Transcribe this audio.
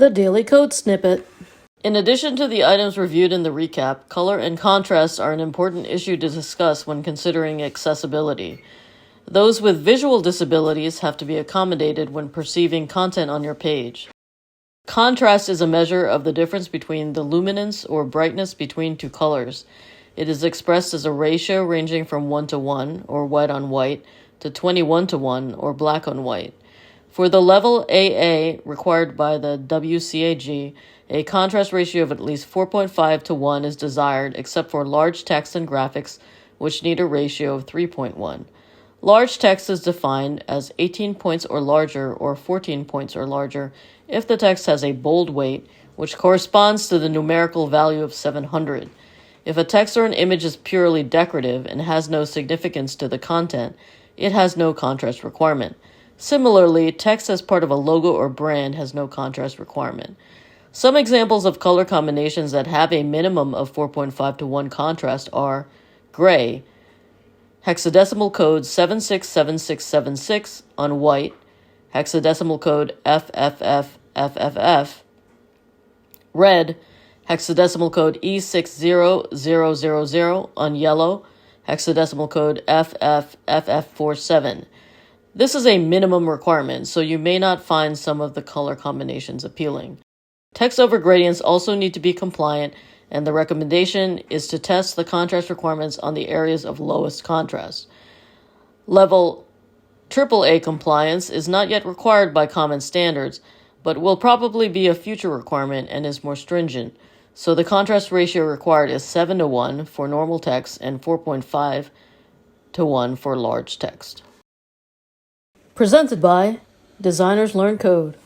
The Daily Code Snippet. In addition to the items reviewed in the recap, color and contrast are an important issue to discuss when considering accessibility. Those with visual disabilities have to be accommodated when perceiving content on your page. Contrast is a measure of the difference between the luminance or brightness between two colors. It is expressed as a ratio ranging from 1:1, or white on white, to 21:1, or black on white. For the level AA required by the WCAG, a contrast ratio of at least 4.5:1 is desired, except for large text and graphics, which need a ratio of 3.1. Large text is defined as 18 points or larger or 14 points or larger if the text has a bold weight, which corresponds to the numerical value of 700. If a text or an image is purely decorative and has no significance to the content, it has no contrast requirement. Similarly, text as part of a logo or brand has no contrast requirement. Some examples of color combinations that have a minimum of 4.5:1 contrast are gray, hexadecimal code 767676 on white, hexadecimal code FFFFFF, red, hexadecimal code E60000 on yellow, hexadecimal code FFFF47. This is a minimum requirement, so you may not find some of the color combinations appealing. Text over gradients also need to be compliant, and the recommendation is to test the contrast requirements on the areas of lowest contrast. Level AAA compliance is not yet required by common standards, but will probably be a future requirement and is more stringent, so the contrast ratio required is 7:1 for normal text and 4.5:1 for large text. Presented by Designers Learn Code.